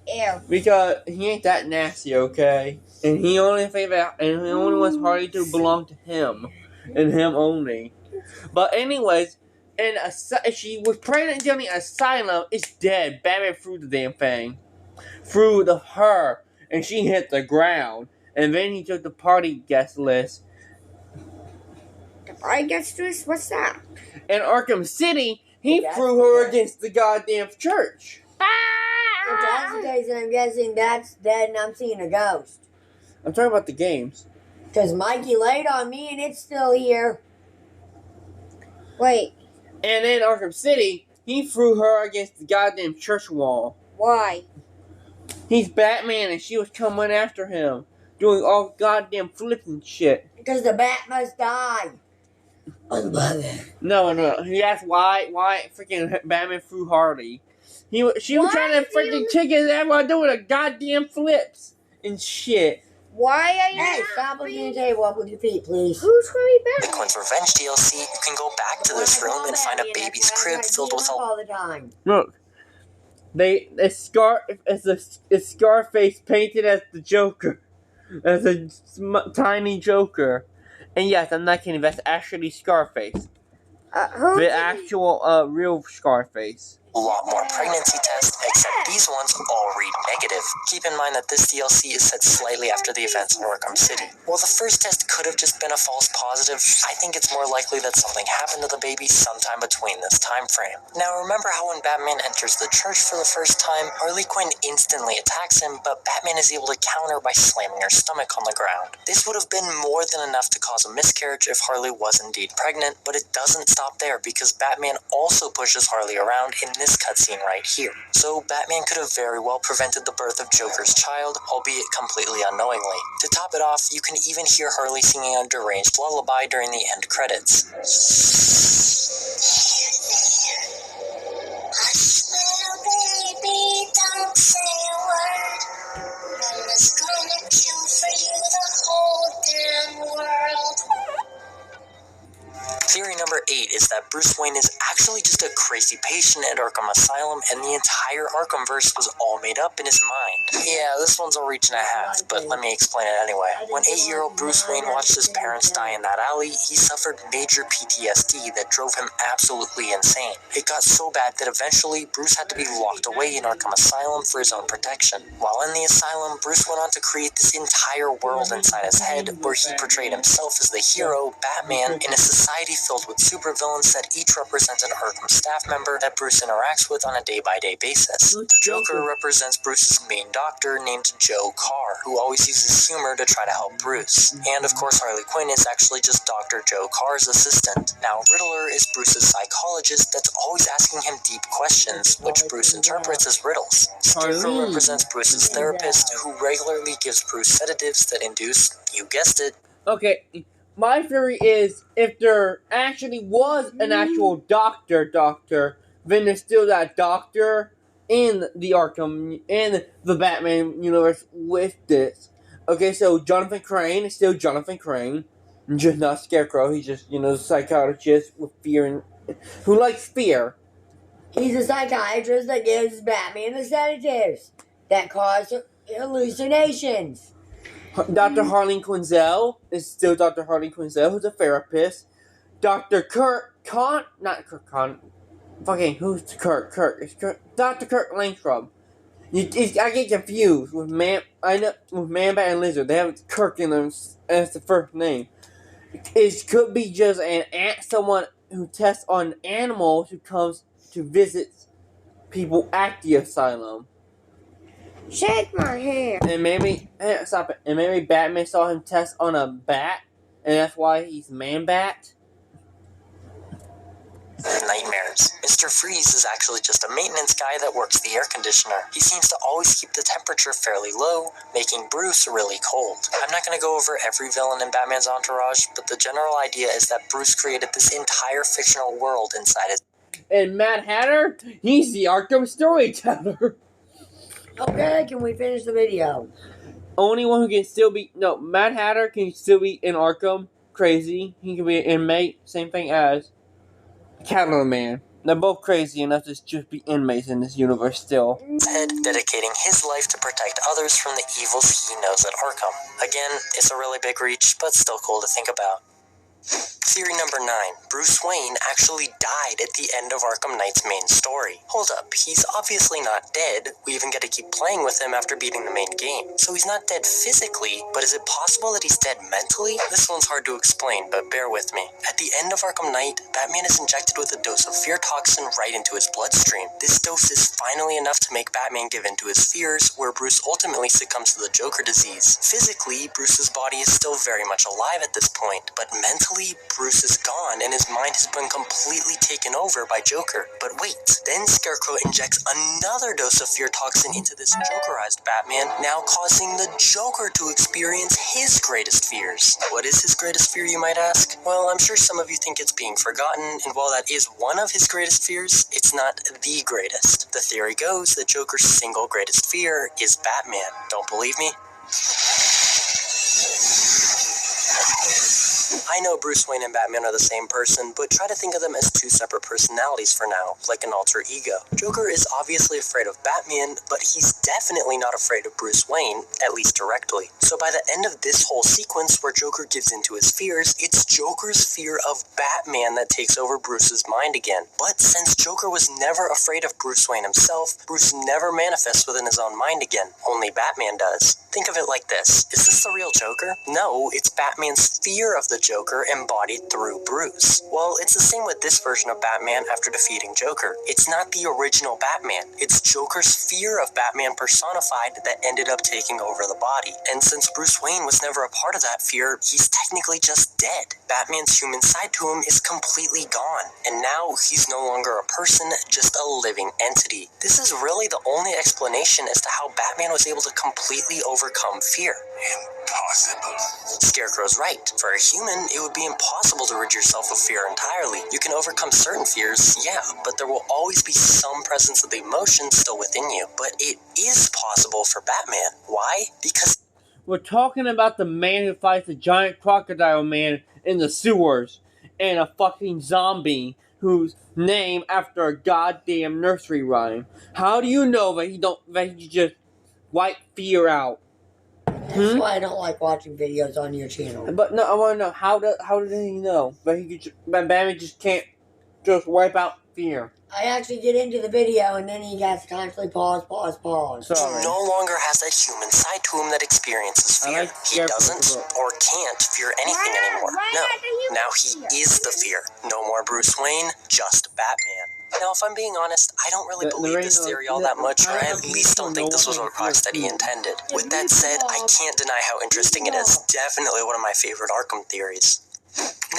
Ew. Because he ain't that nasty, okay? And he only wants Harley to belong to him. And him only. But anyways, she was pregnant during the Asylum. It's dead. Batman threw the damn thing. Threw her. And she hit the ground. And then he took the party guest list. The party guest list? What's that? In Arkham City, he threw her against the goddamn church. If that's the case, then I'm guessing that's dead and I'm seeing a ghost. I'm talking about the games. Because Mikey laid on me and it's still here. Wait. And in Arkham City, he threw her against the goddamn church wall. Why? He's Batman and she was coming after him. Doing all goddamn flips and shit. Because the bat must die. No. That's why freaking Batman threw Harley. She was trying to freaking kick his ass while doing a goddamn flips and shit. Why are you? Hey, stop looking at the table up with your feet, please. Who's Harley Batman? Quinn's Revenge DLC, you can go back to this room and find a baby's crib filled with all the time. Look, it's Scarface painted as the Joker, as a tiny Joker, and yes, I'm not kidding. That's actually Scarface, the actual real Scarface. a lot more pregnancy tests, except these ones all read negative. Keep in mind that this DLC is set slightly after the events in Arkham City. While the first test could have just been a false positive, I think it's more likely that something happened to the baby sometime between this time frame. Now remember how when Batman enters the church for the first time, Harley Quinn instantly attacks him, but Batman is able to counter by slamming her stomach on the ground. This would have been more than enough to cause a miscarriage if Harley was indeed pregnant, but it doesn't stop there because Batman also pushes Harley around in this cutscene right here. So Batman could have very well prevented the birth of Joker's child, albeit completely unknowingly. To top it off, you can even hear Harley singing a deranged lullaby during the end credits. Hush, little baby, don't say a word. Mama's gonna kill for you the whole damn world. Theory number 8 is that Bruce Wayne is actually just a crazy patient at Arkham Asylum and the entire Arkhamverse was all made up in his mind. Yeah, this one's a reach and a half, but let me explain it anyway. When 8-year-old Bruce Wayne watched his parents die in that alley, he suffered major PTSD that drove him absolutely insane. It got so bad that eventually Bruce had to be locked away in Arkham Asylum for his own protection. While in the asylum, Bruce went on to create this entire world inside his head where he portrayed himself as the hero, Batman, in a society filled with supervillains that each represent an Arkham staff member that Bruce interacts with on a day-by-day basis. The Joker represents Bruce's main doctor named Joe Carr, who always uses humor to try to help Bruce. And of course Harley Quinn is actually just Dr. Joe Carr's assistant. Now Riddler is Bruce's psychologist that's always asking him deep questions, which Bruce interprets as riddles. Scarecrow represents Bruce's therapist, who regularly gives Bruce sedatives that induce, you guessed it. Okay. My theory is, if there actually was an actual doctor, then there's still that doctor in the Arkham, in the Batman universe with this. Okay, so Jonathan Crane is still Jonathan Crane, just not Scarecrow. He's just, the psychiatrist with fear and who likes fear. He's a psychiatrist that gives Batman the sedatives that cause hallucinations. Dr. Harleen Quinzel is still Dr. Harleen Quinzel, who's a therapist. Dr. Dr. Kirk Langstrom. I get confused with Man-Bat and Lizard. They have Kirk in them as the first name. It could be just someone who tests on animals who comes to visit people at the asylum. Shake my hand. And maybe stop it. And maybe Batman saw him test on a bat, and that's why he's Man-Bat. Nightmares. Mr. Freeze is actually just a maintenance guy that works the air conditioner. He seems to always keep the temperature fairly low, making Bruce really cold. I'm not going to go over every villain in Batman's entourage, but the general idea is that Bruce created this entire fictional world inside his... And Mad Hatter? He's the Arkham storyteller. Okay, can we finish the video? Only one who can still be... No, Mad Hatter can still be in Arkham. Crazy. He can be an inmate. Same thing as Catwoman. They're both crazy enough to just be inmates in this universe still. Head dedicating his life to protect others from the evils he knows at Arkham. Again, it's a really big reach, but still cool to think about. Theory number 9. Bruce Wayne actually died at the end of Arkham Knight's main story. Hold up, he's obviously not dead. We even get to keep playing with him after beating the main game. So he's not dead physically, but is it possible that he's dead mentally? This one's hard to explain, but bear with me. At the end of Arkham Knight, Batman is injected with a dose of fear toxin right into his bloodstream. This dose is finally enough to make Batman give in to his fears, where Bruce ultimately succumbs to the Joker disease. Physically, Bruce's body is still very much alive at this point, but mentally, Bruce is gone and his mind has been completely taken over by Joker. But wait, then Scarecrow injects another dose of fear toxin into this Jokerized Batman, now causing the Joker to experience his greatest fears. What is his greatest fear, you might ask? Well, I'm sure some of you think it's being forgotten, and while that is one of his greatest fears, it's not the greatest. The theory goes that Joker's single greatest fear is Batman. Don't believe me? I know Bruce Wayne and Batman are the same person, but try to think of them as two separate personalities for now, like an alter ego. Joker is obviously afraid of Batman, but he's definitely not afraid of Bruce Wayne, at least directly. So by the end of this whole sequence where Joker gives in to his fears, it's Joker's fear of Batman that takes over Bruce's mind again. But since Joker was never afraid of Bruce Wayne himself, Bruce never manifests within his own mind again. Only Batman does. Think of it like this. Is this the real Joker? No, it's Batman's fear of the Joker embodied through Bruce. Well, it's the same with this version of Batman after defeating Joker. It's not the original Batman. It's Joker's fear of Batman personified that ended up taking over the body. And since Bruce Wayne was never a part of that fear, he's technically just dead. Batman's human side to him is completely gone. And now he's no longer a person, just a living entity. This is really the only explanation as to how Batman was able to completely overcome fear. Impossible. Scarecrow's right. For a human, it would be impossible to rid yourself of fear entirely. You can overcome certain fears, yeah, but there will always be some presence of the emotion still within you. But it is possible for Batman. Why? Because we're talking about the man who fights the giant crocodile man in the sewers and a fucking zombie who's named after a goddamn nursery rhyme. How do you know that he just wipe fear out? That's why I don't like watching videos on your channel. But no, I want to know how did he know that Batman just can't just wipe out fear? I actually get into the video and then he has to constantly pause. Sorry. He no longer has that human side to him that experiences fear. He doesn't or can't fear anything anymore. No, now he is the fear. No more Bruce Wayne, just Batman. Now, if I'm being honest, I don't really believe this theory all that much, or I at least don't think this was what Rocksteady intended. With that said, I can't deny how interesting it is. Definitely one of my favorite Arkham theories.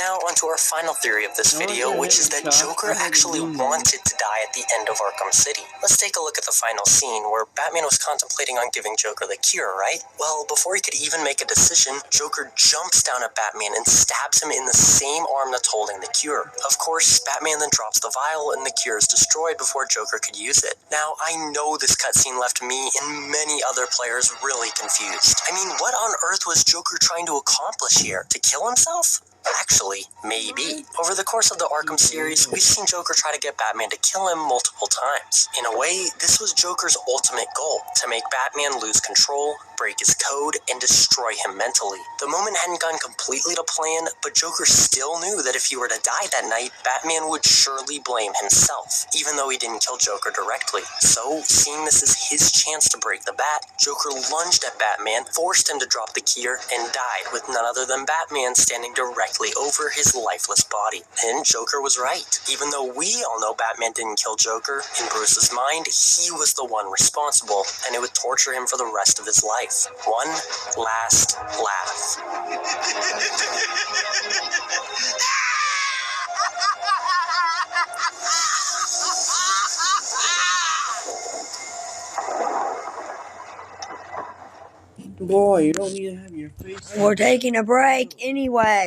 Now, onto our final theory of this video, which is that Joker actually wanted to die at the end of Arkham City. Let's take a look at the final scene, where Batman was contemplating on giving Joker the cure, right? Well, before he could even make a decision, Joker jumps down at Batman and stabs him in the same arm that's holding the cure. Of course, Batman then drops the vial and the cure is destroyed before Joker could use it. Now, I know this cutscene left me and many other players really confused. I mean, what on earth was Joker trying to accomplish here? To kill himself? Actually, maybe. Over the course of the Arkham series, we've seen Joker try to get Batman to kill him multiple times. In a way, this was Joker's ultimate goal, to make Batman lose control, break his code, and destroy him mentally. The moment hadn't gone completely to plan, but Joker still knew that if he were to die that night, Batman would surely blame himself, even though he didn't kill Joker directly. So, seeing this as his chance to break the bat, Joker lunged at Batman, forced him to drop the key, and died with none other than Batman standing directly over his lifeless body. And Joker was right. Even though we all know Batman didn't kill Joker, in Bruce's mind, he was the one responsible, and it would torture him for the rest of his life. One last laugh. Boy, you don't need to have your face. We're taking a break anyway.